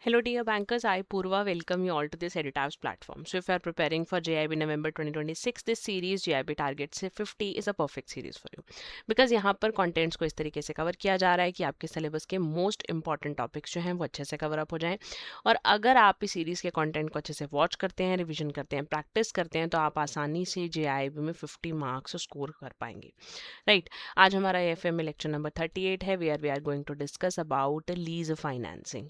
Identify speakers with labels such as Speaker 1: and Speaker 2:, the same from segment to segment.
Speaker 1: Hello, dear bankers. I, Purva, welcome you all to this Editabs platform. So, if you are preparing for JIB November 2026, this series JIB Target से 50 is a perfect series for you. Because यहाँ पर contents को इस तरीके से cover किया जा रहा है कि आपके सिलेबस के most important topics जो हैं वो अच्छे से कवर अप हो जाएं. और अगर आप इस सीरीज़ के कंटेंट को अच्छे से वॉच करते हैं, रिविजन करते हैं, प्रैक्टिस करते हैं, तो आप आसानी से JIB में 50 मार्क्स स्कोर कर पाएंगे. राइट. आज हमारा AFM में लेक्चर नंबर 38 है. We are going to discuss about lease financing.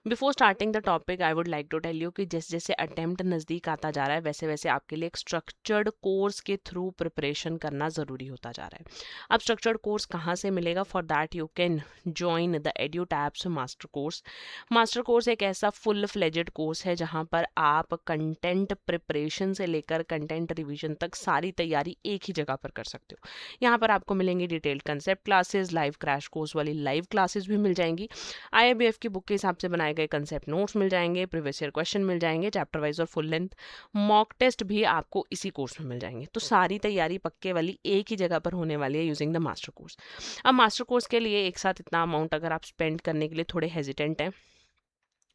Speaker 1: Before starting the topic I would like to tell you कि जैसे जैसे अटेम्प्ट नज़दीक आता जा रहा है वैसे वैसे आपके लिए एक स्ट्रक्चर्ड कोर्स के थ्रू प्रिपरेशन करना ज़रूरी होता जा रहा है. अब स्ट्रक्चर्ड कोर्स कहाँ से मिलेगा? For that you can join the EduTap master course. Master course एक ऐसा फुल फ्लेजेड कोर्स है जहाँ पर आप कंटेंट प्रिपरेशन से लेकर कंटेंट रिविजन तक सारी तैयारी एक ही जगह पर कर सकते हो. यहाँ पर आपको मिलेंगी detailed concept classes, live crash course वाली लाइव क्लासेस भी मिल जाएंगी, IIBF की बुक के हिसाब से बनाए गए कंसेप्ट नोट्स मिल जाएंगे, प्रीवियस ईयर क्वेश्चन मिल जाएंगे, चैप्टर वाइज और फुल लेंथ मॉक टेस्ट भी आपको इसी कोर्स में मिल जाएंगे. तो सारी तैयारी पक्के वाली एक ही जगह पर होने वाली है यूजिंग द मास्टर कोर्स. अब मास्टर कोर्स के लिए एक साथ इतना अमाउंट अगर आप स्पेंड करने के लिए थोड़े हेजिटेंट हैं,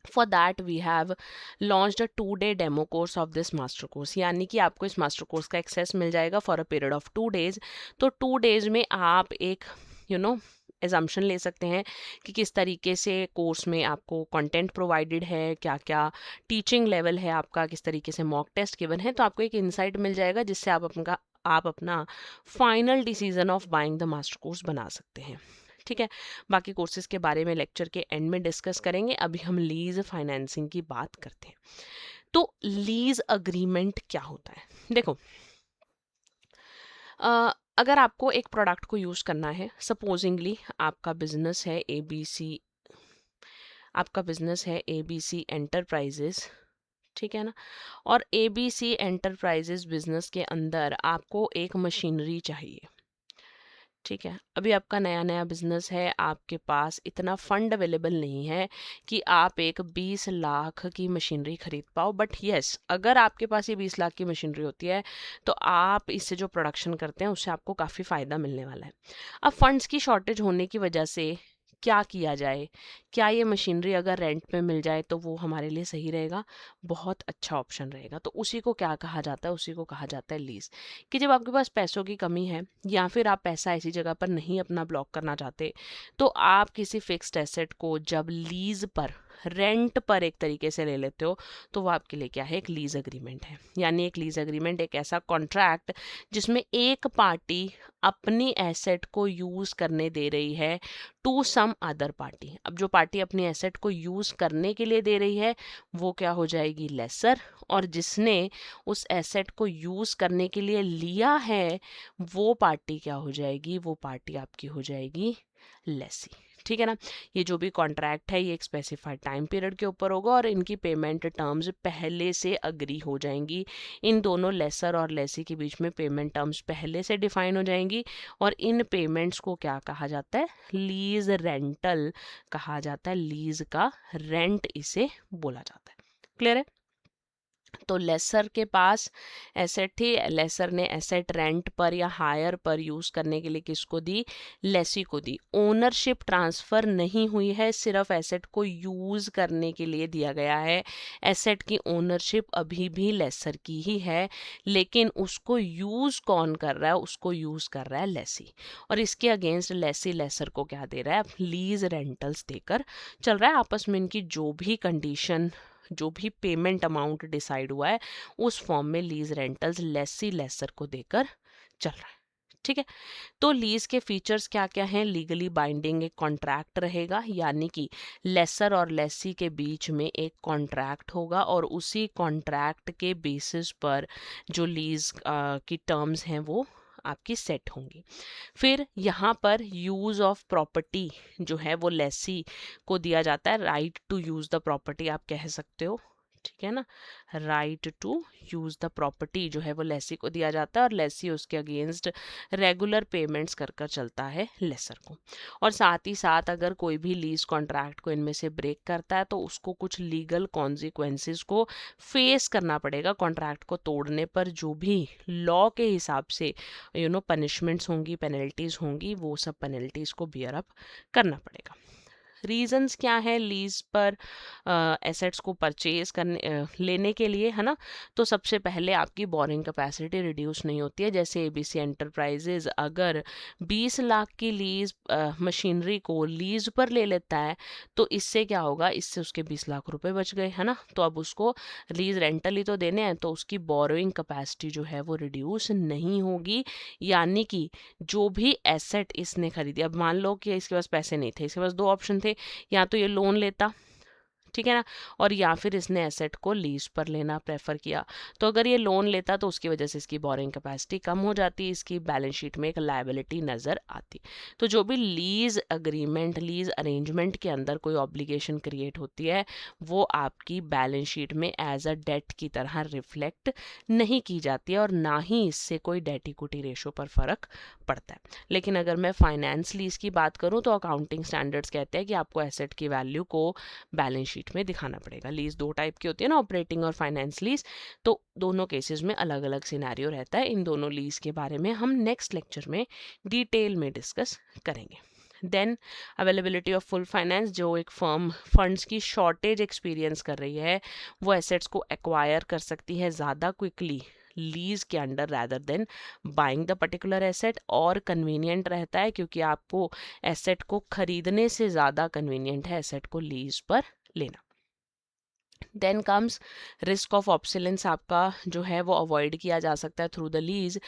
Speaker 1: For that we have launched a 2-day demo course of this master course. यानी कि आपको इस मास्टर कोर्स का एक्सेस मिल जाएगा for a period of 2 days. तो 2 days में आप एक एजम्पशन ले सकते हैं कि किस तरीके से कोर्स में आपको कंटेंट प्रोवाइडेड है, क्या क्या टीचिंग लेवल है आपका, किस तरीके से मॉक टेस्ट गिवन है. तो आपको एक इंसाइट मिल जाएगा जिससे आप अपना final decision of buying the master course बना सकते हैं. ठीक है. बाकी कोर्सेज के बारे में लेक्चर के एंड में डिस्कस करेंगे. अभी हम लीज फाइनेंसिंग की बात करते हैं. तो लीज अग्रीमेंट क्या होता है? देखो, अगर आपको एक प्रोडक्ट को यूज़ करना है, सपोजिंगली आपका बिजनेस है ABC एंटरप्राइजेस, ठीक है ना, और ABC एंटरप्राइजेस बिजनेस के अंदर आपको एक मशीनरी चाहिए. ठीक है. अभी आपका नया नया बिजनेस है, आपके पास इतना फंड अवेलेबल नहीं है कि आप एक 20 लाख की मशीनरी खरीद पाओ. बट यस, अगर आपके पास ये 20 लाख की मशीनरी होती है तो आप इससे जो प्रोडक्शन करते हैं उससे आपको काफ़ी फ़ायदा मिलने वाला है. अब फंड्स की शॉर्टेज होने की वजह से क्या किया जाए? क्या ये मशीनरी अगर रेंट पे मिल जाए तो वो हमारे लिए सही रहेगा? बहुत अच्छा ऑप्शन रहेगा. तो उसी को क्या कहा जाता है? उसी को कहा जाता है लीज. कि जब आपके पास पैसों की कमी है या फिर आप पैसा ऐसी जगह पर नहीं अपना ब्लॉक करना चाहते, तो आप किसी फिक्स्ड एसेट को जब लीज पर, रेंट पर एक तरीके से ले लेते हो, तो वो आपके लिए क्या है? एक लीज अग्रीमेंट है. यानी एक लीज अग्रीमेंट एक ऐसा कॉन्ट्रैक्ट जिसमें एक पार्टी अपनी एसेट को यूज करने दे रही है टू सम अदर पार्टी. अब जो पार्टी अपनी एसेट को यूज करने के लिए दे रही है वो क्या हो जाएगी? लेसर. और जिसने उस एसेट को यूज करने के लिए लिया है वो पार्टी क्या हो जाएगी? वो पार्टी आपकी हो जाएगी लेसी. ठीक है ना. ये जो भी कॉन्ट्रैक्ट है ये एक स्पेसिफाइड टाइम पीरियड के ऊपर होगा और इनकी पेमेंट टर्म्स पहले से अग्री हो जाएंगी. इन दोनों लेसर और लेसी के बीच में पेमेंट टर्म्स पहले से डिफाइन हो जाएंगी और इन पेमेंट्स को क्या कहा जाता है? लीज रेंटल कहा जाता है. लीज का रेंट इसे बोला जाता है. क्लियर है? तो लेसर के पास एसेट थी, लेसर ने एसेट रेंट पर या हायर पर यूज करने के लिए किसको दी? लेसी को दी. ओनरशिप ट्रांसफर नहीं हुई है, सिर्फ एसेट को यूज करने के लिए दिया गया है. एसेट की ओनरशिप अभी भी लेसर की ही है, लेकिन उसको यूज कौन कर रहा है? उसको यूज कर रहा है लेसी. और इसके अगेंस्ट लेसी लेसर को क्या दे रहा है? लीज रेंटल्स देकर चल रहा है. आपस में इनकी जो भी कंडीशन, जो भी पेमेंट अमाउंट डिसाइड हुआ है उस फॉर्म में लीज रेंटल्स लेसी लेसर को देकर चल रहा है. ठीक है. तो लीज के फीचर्स क्या क्या हैं? लीगली बाइंडिंग एक कॉन्ट्रैक्ट रहेगा, यानी कि लेसर और लेसी के बीच में एक कॉन्ट्रैक्ट होगा और उसी कॉन्ट्रैक्ट के बेसिस पर जो लीज की टर्म्स हैं वो आपकी सेट होंगी. फिर यहाँ पर यूज ऑफ प्रॉपर्टी जो है वो लेसी को दिया जाता है. Right to use the property आप कह सकते हो. ठीक है ना. Right to use the property जो है वो लेसी को दिया जाता है और लेसी उसके अगेंस्ट रेगुलर पेमेंट्स कर कर चलता है लेसर को. और साथ ही साथ अगर कोई भी लीज कॉन्ट्रैक्ट को इनमें से ब्रेक करता है तो उसको कुछ लीगल कॉन्सिक्वेंसेस को फेस करना पड़ेगा. कॉन्ट्रैक्ट को तोड़ने पर जो भी लॉ के हिसाब से पनिशमेंट्स होंगी, पेनल्टीज होंगी, वो सब पेनल्टीज को बियर अप करना पड़ेगा. रीजंस क्या है लीज पर एसेट्स को परचेज करने लेने के लिए, है ना। तो सबसे पहले आपकी बोरिंग कैपेसिटी रिड्यूस नहीं होती है। जैसे एबीसी एंटरप्राइजेज अगर 20 लाख की लीज मशीनरी को लीज पर ले लेता है तो इससे क्या होगा, इससे उसके 20 लाख रुपए बच गए, है ना। तो अब उसको लीज रेंटल ही तो देने हैं, तो उसकी बोरोइंग कैपेसिटी जो है वो रिड्यूस नहीं होगी। यानी कि जो भी एसेट इसने खरीदी, अब मान लो कि इसके पास पैसे नहीं थे, इसके पास दो ऑप्शन थे, या तो ये लोन लेता, ठीक है ना, और या फिर इसने एसेट को लीज पर लेना प्रेफर किया। तो अगर ये लोन लेता तो उसकी वजह से इसकी बोरिंग कैपेसिटी कम हो जाती, इसकी बैलेंस शीट में एक लायबिलिटी नजर आती। तो जो भी लीज अग्रीमेंट, लीज अरेंजमेंट के अंदर कोई ऑब्लिगेशन क्रिएट होती है वो आपकी बैलेंस शीट में एज अ डेट की तरह रिफ्लेक्ट नहीं की जाती है, और ना ही इससे कोई डेट इक्विटी रेशो पर फर्क पड़ता है। लेकिन अगर मैं फाइनेंस लीज की बात करूं तो अकाउंटिंग स्टैंडर्ड्स कहते हैं कि आपको एसेट की वैल्यू को बैलेंस शीट में दिखाना पड़ेगा। लीज दो टाइप की होती है ना, ऑपरेटिंग और फाइनेंस लीज। तो दोनों केसेस में अलग अलग सिनेरियो रहता है। इन दोनों लीज के बारे में हम नेक्स्ट लेक्चर में डिटेल में डिस्कस करेंगे। Then availability of full finance, जो एक फर्म फंड्स की शॉर्टेज एक्सपीरियंस कर रही है वो एसेट्स को एक्वायर कर सकती है ज़्यादा क्विकली लीज के under rather than buying the particular asset. और कन्वीनियंट रहता है क्योंकि आपको एसेट को खरीदने से ज़्यादा कन्वीनियंट है एसेट को लीज पर लेना। Then comes risk of obsolescence, आपका जो है वो अवॉइड किया जा सकता है थ्रू द लीज,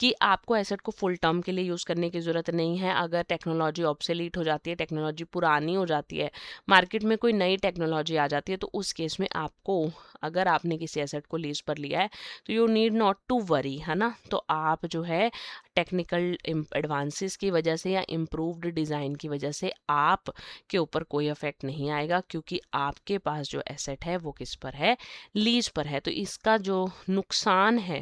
Speaker 1: कि आपको एसेट को फुल टर्म के लिए यूज़ करने की ज़रूरत नहीं है। अगर टेक्नोलॉजी ऑब्सोलीट हो जाती है, टेक्नोलॉजी पुरानी हो जाती है, मार्केट में कोई नई टेक्नोलॉजी आ जाती है, तो उस केस में आपको, अगर आपने किसी एसेट को लीज पर लिया है तो you need not to worry, है ना। तो आप जो है टेक्निकल एडवांसेस की वजह से या इम्प्रूव्ड डिज़ाइन की वजह से आप के ऊपर कोई इफेक्ट नहीं आएगा, क्योंकि आपके पास जो एसेट है वो किस पर है, लीज पर है। तो इसका जो नुकसान है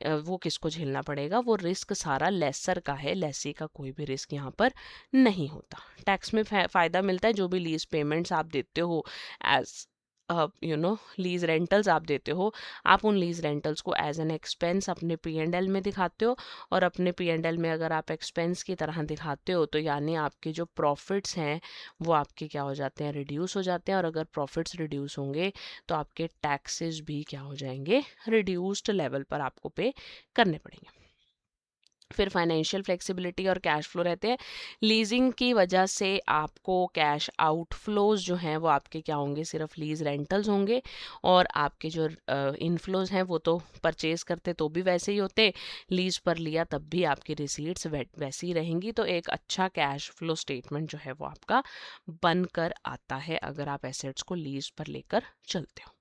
Speaker 1: वो किसको झेलना पड़ेगा, वो रिस्क सारा लेसर का है, लेसी का कोई भी रिस्क यहाँ पर नहीं होता। टैक्स में फ़ायदा मिलता है, जो भी लीज पेमेंट्स आप देते हो एज लीज रेंटल्स आप देते हो, आप उन लीज रेंटल्स को एज एन एक्सपेंस अपने P&L में दिखाते हो, और अपने P&L में अगर आप एक्सपेंस की तरह दिखाते हो तो यानी आपके जो प्रॉफिट्स हैं वो आपके क्या हो जाते हैं, रिड्यूस हो जाते हैं। और अगर प्रॉफिट्स रिड्यूस होंगे तो आपके टैक्सेस भी क्या हो जाएंगे, रिड्यूस्ड लेवल पर आपको पे करने पड़ेंगे। फिर फाइनेंशियल फ्लेक्सिबिलिटी और कैश फ्लो रहते हैं। लीजिंग की वजह से आपको कैश आउटफ्लोज जो हैं वो आपके क्या होंगे, सिर्फ लीज रेंटल्स होंगे, और आपके जो इनफ्लोज हैं वो तो परचेज करते तो भी वैसे ही होते, लीज पर लिया तब भी आपकी रिसीट्स वैसी ही रहेंगी। तो एक अच्छा कैश फ्लो स्टेटमेंट जो है वो आपका बनकर आता है अगर आप एसेट्स को लीज पर लेकर चलते हो।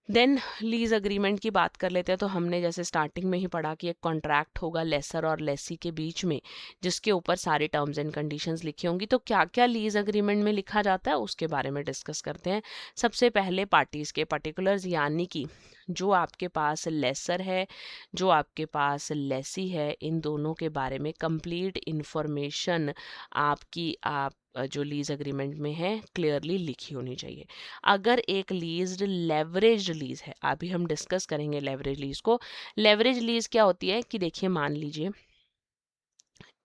Speaker 1: देन लीज अग्रीमेंट की बात कर लेते हैं। तो हमने जैसे स्टार्टिंग में ही पढ़ा कि एक कॉन्ट्रैक्ट होगा लेसर और लेसी के बीच में, जिसके ऊपर सारी टर्म्स एंड कंडीशंस लिखी होंगी। तो क्या क्या लीज अग्रीमेंट में लिखा जाता है उसके बारे में डिस्कस करते हैं। सबसे पहले पार्टीज के पर्टिकुलर्स, यानी कि जो आपके पास लेसर है, जो आपके पास लेसी है, इन दोनों के बारे में कंप्लीट इंफॉर्मेशन आपकी जो लीज अग्रीमेंट में है क्लियरली लिखी होनी चाहिए। अगर एक लीज लेवरेज लीज है, अभी हम डिस्कस करेंगे लेवरेज लीज को। लेवरेज लीज क्या होती है कि देखिए, मान लीजिए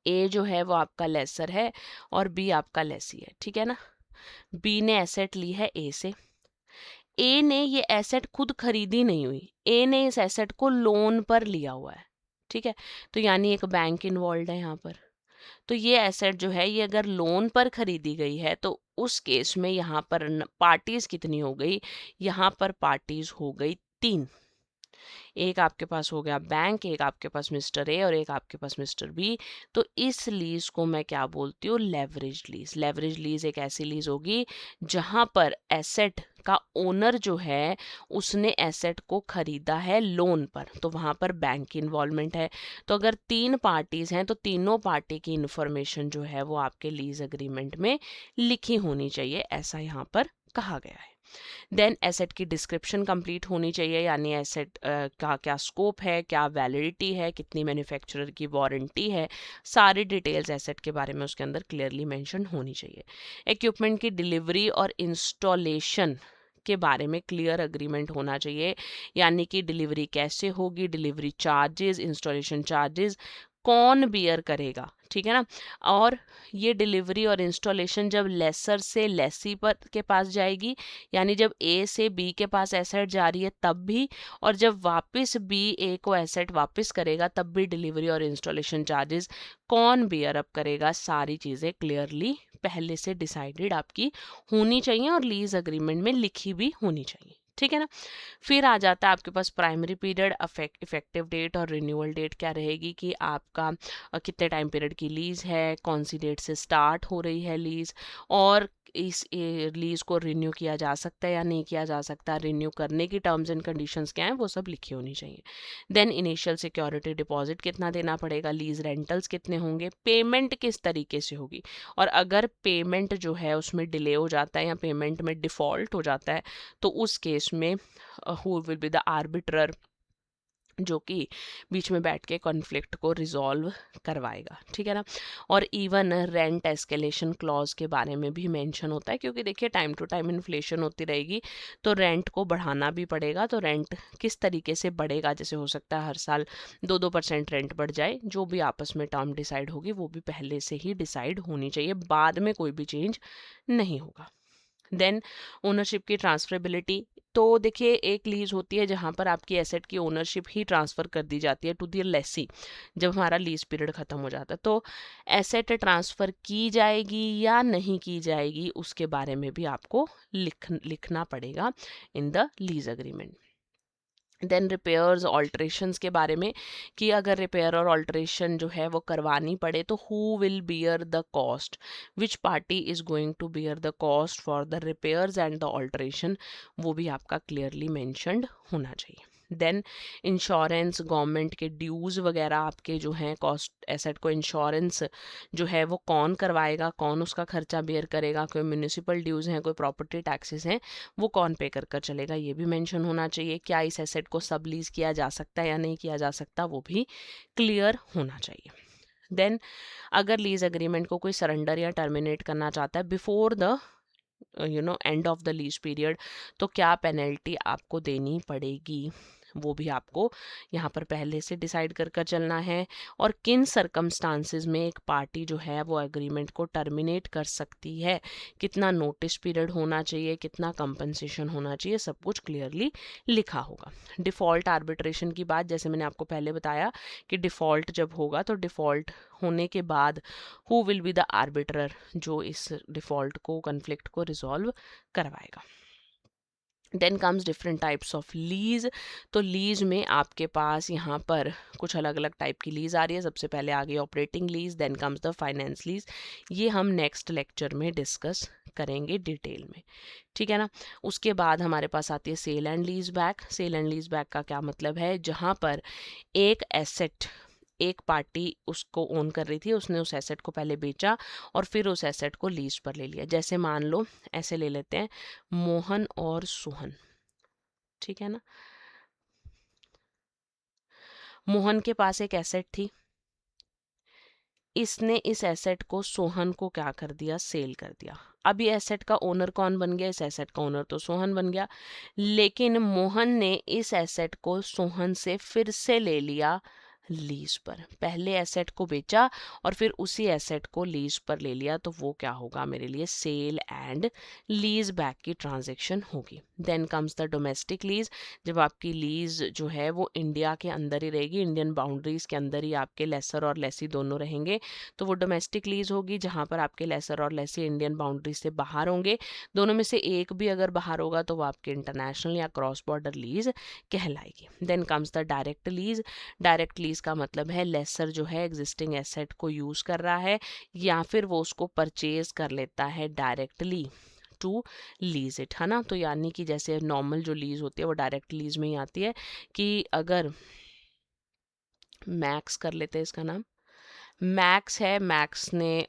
Speaker 1: ए जो है वो आपका लेसर है और बी आपका लेसी है, ठीक है ना। बी ने एसेट ली है ए से, ए ने ये एसेट खुद खरीदी नहीं हुई, ए ने इस एसेट को लोन पर लिया हुआ है, ठीक है। तो यानी एक बैंक इन्वॉल्व है यहाँ पर। तो ये एसेट जो है ये अगर लोन पर खरीदी गई है तो उस केस में यहाँ पर पार्टीज कितनी हो गई, यहाँ पर पार्टीज हो गई 3। एक आपके पास हो गया बैंक, एक आपके पास मिस्टर ए और एक आपके पास मिस्टर बी। तो इस लीज को मैं क्या बोलती हूँ, लेवरेज लीज। लेवरेज लीज एक ऐसी लीज होगी जहां पर एसेट का ओनर जो है उसने एसेट को खरीदा है लोन पर, तो वहां पर बैंक की इन्वॉल्वमेंट है। तो अगर 3 पार्टीज हैं तो तीनों पार्टी की इंफॉर्मेशन जो है वो आपके लीज अग्रीमेंट में लिखी होनी चाहिए, ऐसा यहाँ पर कहा गया है। देन एसेट की डिस्क्रिप्शन कंप्लीट होनी चाहिए, यानी एसेट का क्या स्कोप है, क्या वैलिडिटी है, कितनी मैन्युफैक्चरर की वारंटी है, सारी डिटेल्स एसेट के बारे में उसके अंदर क्लियरली मेंशन होनी चाहिए। इक्विपमेंट की डिलीवरी और इंस्टॉलेशन के बारे में क्लियर अग्रीमेंट होना चाहिए, यानी कि डिलीवरी कैसे होगी, डिलीवरी चार्जेस, इंस्टॉलेशन चार्जेस कौन बियर करेगा, ठीक है ना। और ये डिलीवरी और इंस्टॉलेशन जब लेसर से लेसी पर के पास जाएगी, यानी जब ए से बी के पास एसेट जा रही है तब भी, और जब वापस बी ए को एसेट वापस करेगा तब भी डिलीवरी और इंस्टॉलेशन चार्जेस कौन बियर अप करेगा, सारी चीज़ें क्लियरली पहले से डिसाइडेड आपकी होनी चाहिए और लीज अग्रीमेंट में लिखी भी होनी चाहिए, ठीक है ना। फिर आ जाता है आपके पास प्राइमरी पीरियड, इफेक्टिव डेट और रिन्यूअल डेट क्या रहेगी कि आपका कितने टाइम पीरियड की लीज है, कौन सी डेट से स्टार्ट हो रही है लीज, और इस लीज को रिन्यू किया जा सकता है या नहीं किया जा सकता, रिन्यू करने की टर्म्स एंड कंडीशंस क्या हैं वो सब लिखी होनी चाहिए। देन इनिशियल सिक्योरिटी डिपॉजिट कितना देना पड़ेगा, लीज रेंटल्स कितने होंगे, पेमेंट किस तरीके से होगी, और अगर पेमेंट जो है उसमें डिले हो जाता है या पेमेंट में डिफ़ॉल्ट हो जाता है तो उस केस में who will be the arbiter जो कि बीच में बैठ के कॉन्फ्लिक्ट को रिजॉल्व करवाएगा, ठीक है ना। और इवन रेंट एस्केलेशन क्लॉज के बारे में भी मेंशन होता है, क्योंकि देखिए टाइम टू टाइम इन्फ्लेशन होती रहेगी तो रेंट को बढ़ाना भी पड़ेगा, तो रेंट किस तरीके से बढ़ेगा, जैसे हो सकता है हर साल 2-2% रेंट बढ़ जाए, जो भी आपस में टर्म डिसाइड होगी वो भी पहले से ही डिसाइड होनी चाहिए, बाद में कोई भी चेंज नहीं होगा। देन ओनरशिप की ट्रांसफरेबिलिटी, तो देखिए एक लीज होती है जहां पर आपकी एसेट की ओनरशिप ही ट्रांसफ़र कर दी जाती है टू द लेसी, जब हमारा लीज पीरियड ख़त्म हो जाता है, तो एसेट ट्रांसफ़र की जाएगी या नहीं की जाएगी उसके बारे में भी आपको लिखना पड़ेगा in the lease agreement. Then repairs alterations के बारे में कि अगर रिपेयर और ऑल्ट्रेशन जो है वो करवानी पड़े तो who will bear the cost, which party is going to bear the cost for the repairs and the alteration, वो भी आपका क्लियरली मेंशन्ड होना चाहिए। देन इंश्योरेंस, गवर्नमेंट के ड्यूज़ वगैरह आपके जो हैं कॉस्ट, एसेट को इंश्योरेंस जो है वो कौन करवाएगा, कौन उसका खर्चा बेयर करेगा, कोई म्यूनिसिपल ड्यूज़ हैं, कोई प्रॉपर्टी टैक्सेस हैं, वो कौन पे कर कर चलेगा, ये भी मेंशन होना चाहिए। क्या इस एसेट को सब लीज किया जा सकता है या नहीं किया जा सकता, वो भी क्लियर होना चाहिए। देन अगर लीज एग्रीमेंट को कोई सरेंडर या टर्मिनेट करना चाहता है before the end of the lease period, तो क्या पेनल्टी आपको देनी पड़ेगी, वो भी आपको यहाँ पर पहले से डिसाइड कर कर चलना है, और किन सरकमस्टांसिस में एक पार्टी जो है वो एग्रीमेंट को टर्मिनेट कर सकती है, कितना नोटिस पीरियड होना चाहिए, कितना कंपनसेशन होना चाहिए, सब कुछ क्लियरली लिखा होगा। डिफ़ॉल्ट आर्बिट्रेशन की बात, जैसे मैंने आपको पहले बताया कि डिफ़ॉल्ट जब होगा तो डिफ़ॉल्ट होने के बाद who will be the arbiter जो इस डिफ़ॉल्ट को, कन्फ्लिक्ट को रिजॉल्व करवाएगा। Then comes different types of lease, तो लीज में आपके पास यहाँ पर कुछ अलग अलग टाइप की लीज आ रही है। सबसे पहले आ गई operating lease, then comes the finance lease, ये हम नेक्स्ट लेक्चर में डिस्कस करेंगे डिटेल में, ठीक है ना। उसके बाद हमारे पास आती है sale and lease back. Sale and lease back का क्या मतलब है, जहाँ पर एक एसेट, एक पार्टी उसको ओन कर रही थी, उसने उस एसेट को पहले बेचा और फिर उस एसेट को लीज पर ले लिया। जैसे मान लो ऐसे ले लेते हैं मोहन और सोहन, ठीक है ना। मोहन के पास एक एसेट थी, इसने इस एसेट को सोहन को क्या कर दिया, सेल कर दिया। अब ये एसेट का ओनर कौन बन गया, इस एसेट का ओनर तो सोहन बन गया, लेकिन मोहन ने इस एसेट को सोहन से फिर से ले लिया लीज पर। पहले एसेट को बेचा और फिर उसी एसेट को लीज पर ले लिया, तो वो क्या होगा मेरे लिए, सेल एंड लीज बैक की ट्रांजैक्शन होगी। Then comes the domestic lease, जब आपकी लीज जो है वो इंडिया के अंदर ही रहेगी, इंडियन बाउंड्रीज के अंदर ही आपके लेसर और लेसी दोनों रहेंगे, तो वो डोमेस्टिक लीज होगी। जहाँ पर आपके लेसर और लेसी इंडियन बाउंड्री से बाहर होंगे, दोनों में से एक भी अगर बाहर होगा तो वो आपके इंटरनेशनल या क्रॉस बॉर्डर लीज कहलाएगी। Then comes the direct lease. Direct lease का मतलब है लेसर जो है एग्जिस्टिंग एसेट को यूज कर रहा है या फिर वो उसको परचेज कर लेता है डायरेक्टली टू लीज इट, है ना। तो यानी कि जैसे नॉर्मल जो लीज होती है वो डायरेक्ट लीज में ही आती है कि अगर मैक्स कर लेते हैं, इसका नाम मैक्स है, मैक्स ने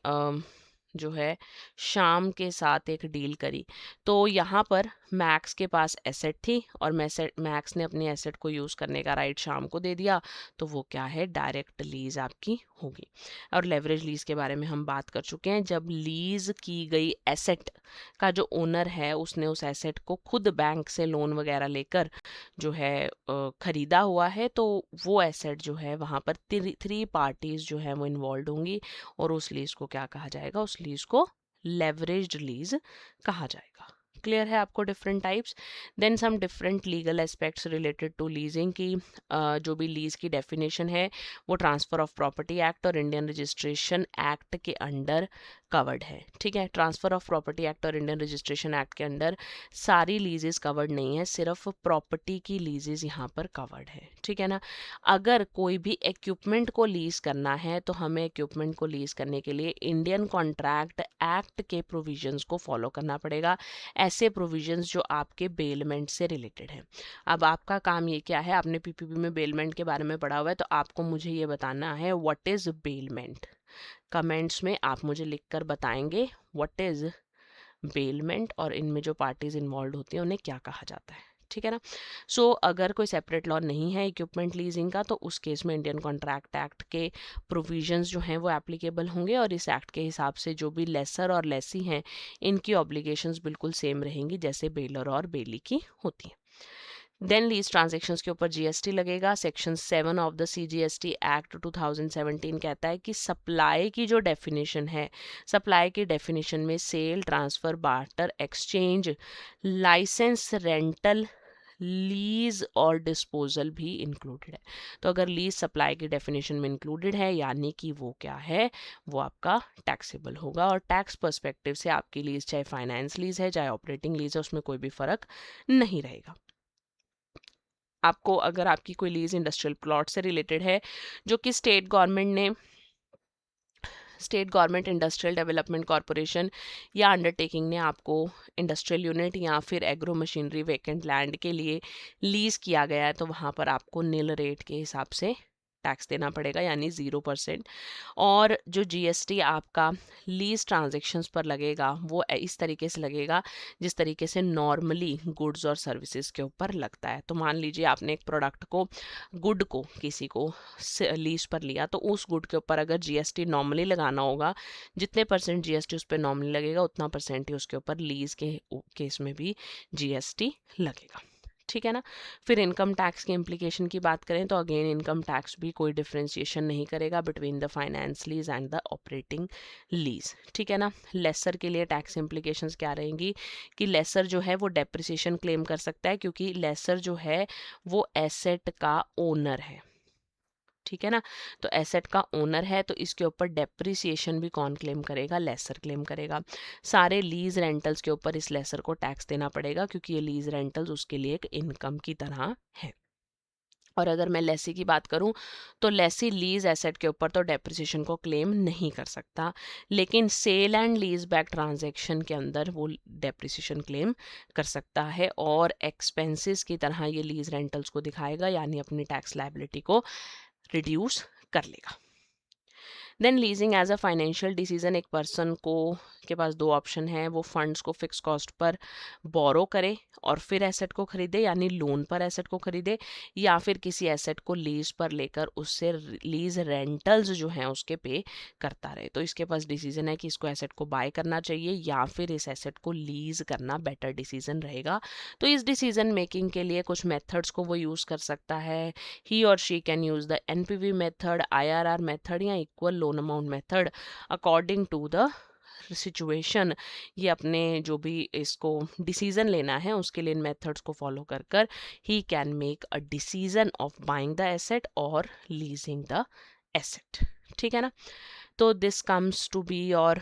Speaker 1: जो है शाम के साथ एक डील करी। तो यहाँ पर मैक्स के पास एसेट थी और मैक्स ने अपनी एसेट को यूज़ करने का राइट शाम को दे दिया, तो वो क्या है, डायरेक्ट लीज आपकी होगी। और लेवरेज लीज के बारे में हम बात कर चुके हैं। जब लीज की गई एसेट का जो ओनर है उसने उस एसेट को खुद बैंक से लोन वगैरह लेकर जो है खरीदा हुआ है, तो वो एसेट जो है वहाँ पर थ्री पार्टीज जो है वो इन्वॉल्व होंगी और उस लीज को क्या कहा जाएगा, उस लीज को लेवरेज्ड लीज कहा जाएगा। क्लियर है आपको different types. Then some different legal aspects related to leasing की जो भी लीज की डेफिनेशन है वो ट्रांसफर ऑफ प्रॉपर्टी एक्ट और इंडियन रजिस्ट्रेशन एक्ट के अंडर कवर्ड है। ठीक है, ट्रांसफर ऑफ प्रॉपर्टी एक्ट और इंडियन रजिस्ट्रेशन एक्ट के अंडर सारी लीजेस कवर्ड नहीं है, सिर्फ प्रॉपर्टी की लीजेस यहाँ पर कवर्ड है। ठीक है ना। अगर कोई भी इक्विपमेंट को लीज करना है तो हमें इक्विपमेंट को लीज करने के लिए इंडियन कॉन्ट्रैक्ट एक्ट के प्रोविजंस को फॉलो करना पड़ेगा, ऐसे प्रोविजंस जो आपके बेलमेंट से रिलेटेड हैं। अब आपका काम ये क्या है, आपने पीपीपी में बेलमेंट के बारे में पढ़ा हुआ है, तो आपको मुझे ये बताना है व्हाट इज बेलमेंट। कमेंट्स में आप मुझे लिखकर बताएंगे व्हाट इज बेलमेंट और इनमें जो पार्टीज इन्वॉल्व होती हैं उन्हें क्या कहा जाता है। ठीक है ना। सो अगर कोई सेपरेट लॉ नहीं है इक्विपमेंट लीजिंग का, तो उस केस में इंडियन कॉन्ट्रैक्ट एक्ट के प्रोविजंस जो हैं वो एप्लीकेबल होंगे और इस एक्ट के हिसाब से जो भी लेसर और लेसी हैं इनकी ऑब्लिगेशंस बिल्कुल सेम रहेंगी जैसे बेलर और बेली की होती हैं। देन लीज ट्रांजेक्शन्स के ऊपर जीएसटी लगेगा। Section 7 of the CGST act 2017 कहता है कि सप्लाई की जो डेफिनेशन है, सप्लाई की डेफिनेशन में sale, transfer, barter, exchange, licence, rental, lease और डिस्पोजल भी इंक्लूडेड है। तो अगर लीज सप्लाई की डेफिनेशन में इंक्लूडेड है यानी कि वो क्या है, वो आपका टैक्सेबल होगा। और टैक्स पर्सपेक्टिव से आपकी लीज चाहे फाइनेंस लीज है चाहे ऑपरेटिंग लीज है उसमें कोई भी फर्क नहीं रहेगा। आपको अगर आपकी कोई लीज इंडस्ट्रियल प्लॉट से रिलेटेड है जो कि state government industrial development corporation या अंडरटेकिंग ने आपको इंडस्ट्रियल यूनिट या फिर एग्रो मशीनरी वेकेंट लैंड के लिए लीज किया गया है, तो वहाँ पर आपको नील रेट के हिसाब से टैक्स देना पड़ेगा यानी 0%। और जो जीएसटी आपका लीज ट्रांजेक्शन्स पर लगेगा वो इस तरीके से लगेगा जिस तरीके से नॉर्मली गुड्स और सर्विसेज के ऊपर लगता है। तो मान लीजिए आपने एक प्रोडक्ट को, गुड को किसी को लीज पर लिया, तो उस गुड के ऊपर अगर जीएसटी नॉर्मली लगाना होगा, जितने परसेंट जीएसटी उस पर नॉर्मली लगेगा उतना परसेंट ही उसके ऊपर लीज के केस में भी जीएसटी लगेगा। ठीक है ना। फिर इनकम टैक्स की इम्प्लीकेशन की बात करें तो अगेन इनकम टैक्स भी कोई डिफ्रेंशिएशन नहीं करेगा between the finance lease and the operating lease. ठीक है ना। लेसर के लिए टैक्स इम्प्लीकेशंस क्या रहेंगी कि लेसर जो है वो डेप्रिसिएशन क्लेम कर सकता है क्योंकि लेसर जो है वो एसेट का ओनर है। ठीक है ना। तो एसेट का ओनर है तो इसके ऊपर डेप्रिसिएशन भी कौन क्लेम करेगा, लेसर क्लेम करेगा। सारे लीज रेंटल्स के ऊपर इस लेसर को टैक्स देना पड़ेगा क्योंकि ये लीज रेंटल्स उसके लिए एक इनकम की तरह है। और अगर मैं लेसी की बात करूं तो लेसी लीज एसेट के ऊपर तो डेप्रिसिएशन को क्लेम नहीं कर सकता, लेकिन sale and lease back transaction के अंदर वो डेप्रिसिएशन क्लेम कर सकता है और एक्सपेंसेस की तरह ये लीज रेंटल्स को दिखाएगा यानी अपनी टैक्स लायबिलिटी को रिड्यूस कर लेगा। Then leasing as a financial decision, एक पर्सन को के पास दो ऑप्शन है, वो फंड्स को फिक्स कॉस्ट पर बोरो करे और फिर एसेट को खरीदे यानी लोन पर एसेट को खरीदे, या फिर किसी एसेट को लीज पर लेकर उससे लीज रेंटल्स जो हैं उसके पे करता रहे। तो इसके पास डिसीजन है कि इसको एसेट को बाय करना चाहिए या फिर इस एसेट को लीज करना बेटर डिसीजन रहेगा। तो इस डिसीजन मेकिंग के लिए कुछ मेथड्स को वो यूज़ कर सकता है। ही और she can use the NPV method, IRR method या equal loan amount method according to the situation. ये अपने जो भी इसको डिसीजन लेना है उसके लिए इन मेथड्स को फॉलो कर कर he can make a decision of buying the asset और लीजिंग द एसेट। ठीक है ना। तो this comes to be your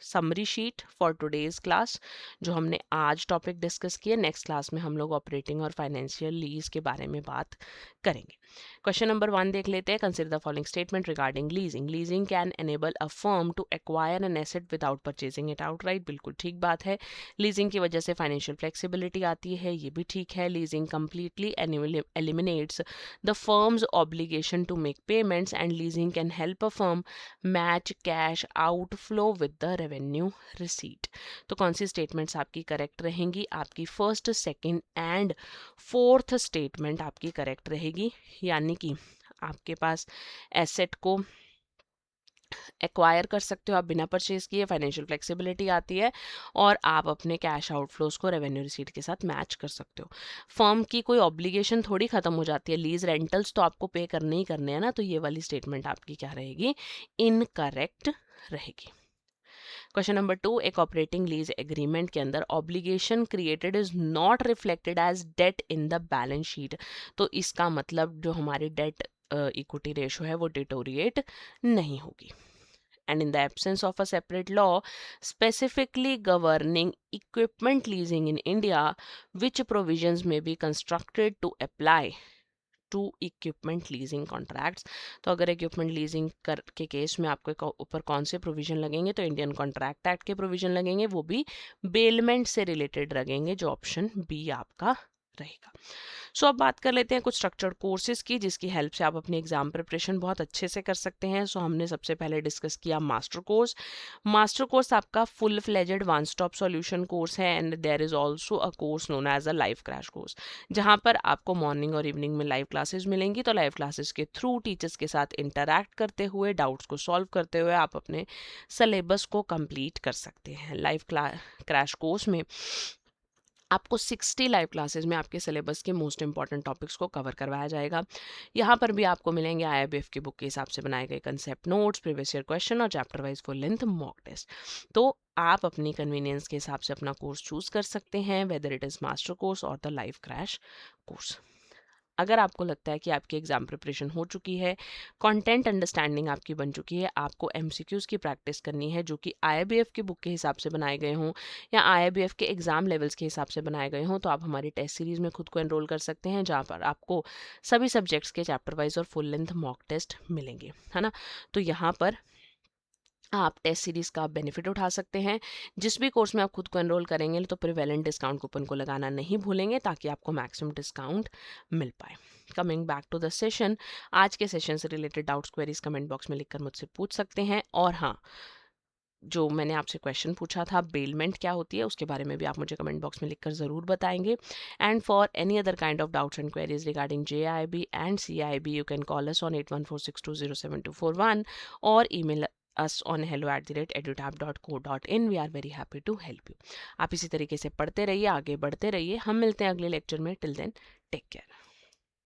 Speaker 1: summary sheet for today's class जो हमने आज टॉपिक डिस्कस किए। नेक्स्ट क्लास में हम लोग ऑपरेटिंग और फाइनेंशियल लीज के बारे में बात करेंगे। क्वेश्चन नंबर 1 देख लेते हैं। Consider the following statement regarding leasing. Leasing can enable a firm to acquire an asset without purchasing it outright. बिल्कुल ठीक बात है। लीजिंग की वजह से फाइनेंशियल फ्लेक्सिबिलिटी आती है, ये भी ठीक है। Leasing completely eliminates the firm's obligation to make payments and leasing can help a firm match cash outflow with the revenue receipt. तो कौन सी स्टेटमेंट्स आपकी करेक्ट रहेंगी? आपकी first, second and fourth statement आपकी करेक्ट रहेगी, यानी कि आपके पास एसेट को एक्वायर कर सकते हो आप बिना परचेज किए, फाइनेंशियल फ्लेक्सिबिलिटी आती है, और आप अपने कैश आउटफ्लोज को रेवेन्यू रिसीट के साथ मैच कर सकते हो। फर्म की कोई ऑब्लिगेशन थोड़ी खत्म हो जाती है, लीज रेंटल्स तो आपको पे करने ही करने हैं ना, तो ये वाली स्टेटमेंट आपकी क्या रहेगी? इनकरेक्ट रहेगी। क्वेश्चन नंबर 2, एक ऑपरेटिंग लीज एग्रीमेंट के अंदर obligation created is not reflected as debt in the balance sheet. तो इसका मतलब जो हमारी डेट इक्विटी रेशो है वो डिटोरिएट नहीं होगी। And in the absence of a separate law specifically governing equipment leasing in India, which provisions may be constructed to apply to equipment leasing contracts. तो अगर इक्विपमेंट लीजिंग के case में आपके ऊपर कौन से प्रोविजन लगेंगे? तो इंडियन कॉन्ट्रैक्ट एक्ट के प्रोविजन लगेंगे, वो भी बेलमेंट से रिलेटेड लगेंगे, जो ऑप्शन बी आपका रहेगा। सो अब बात कर लेते हैं कुछ स्ट्रक्चर्ड कोर्सेज की, जिसकी हेल्प से आप अपनी एग्जाम प्रिपरेशन बहुत अच्छे से कर सकते हैं। सो हमने सबसे पहले डिस्कस किया मास्टर कोर्स। मास्टर कोर्स आपका full fledged one stop solution course है, and there is also a course known as a live crash course, जहां पर आपको मॉर्निंग और इवनिंग में लाइव क्लासेस मिलेंगी। तो लाइव क्लासेस के थ्रू टीचर्स के साथ इंटरैक्ट करते हुए, डाउट्स को सॉल्व करते हुए आप अपने सिलेबस को कंप्लीट कर सकते हैं। लाइव क्रैश कोर्स में आपको 60 लाइव क्लासेस में आपके सिलेबस के मोस्ट इंपॉर्टेंट टॉपिक्स को कवर करवाया जाएगा। यहाँ पर भी आपको मिलेंगे IIBF की बुक के हिसाब से बनाए गए concept notes, previous year question और chapter wise full length mock test. तो आप अपनी कन्वीनियंस के हिसाब से अपना कोर्स चूज कर सकते हैं, whether it is master course और द लाइव क्रैश कोर्स। अगर आपको लगता है कि आपकी एग्जाम प्रिपरेशन हो चुकी है, कंटेंट अंडरस्टैंडिंग आपकी बन चुकी है, आपको MCQs की प्रैक्टिस करनी है जो कि IIBF की बुक के हिसाब से बनाए गए हों या IIBF के एग्जाम लेवल्स के हिसाब से बनाए गए हों, तो आप हमारी टेस्ट सीरीज में खुद को एनरोल कर सकते हैं, जहाँ पर आपको सभी सब्जेक्ट्स के चैप्टर वाइज और फुल लेंथ मॉक टेस्ट मिलेंगे, है ना। तो यहाँ पर आप टेस्ट सीरीज का बेनिफिट उठा सकते हैं। जिस भी कोर्स में आप खुद को एनरोल करेंगे तो प्रिवेलेंट डिस्काउंट कूपन को लगाना नहीं भूलेंगे, ताकि आपको मैक्सिमम डिस्काउंट मिल पाए। Coming back to the session, आज के सेशन से related doubts queries comment box में लिखकर मुझसे पूछ सकते हैं। और हाँ, जो मैंने आपसे क्वेश्चन पूछा था बेलमेंट क्या होती है, उसके बारे में भी आप मुझे कमेंट बॉक्स में लिखकर ज़रूर बताएंगे। And for any other kind of doubts and queries regarding JIB and CIB, you can call us on 8146207241 or email us on hello@edutab.co.in. We are very happy to help you. आप इसी तरीके से पढ़ते रहिए, आगे बढ़ते रहिए। हम मिलते हैं अगले लेक्चर में। Till then take care.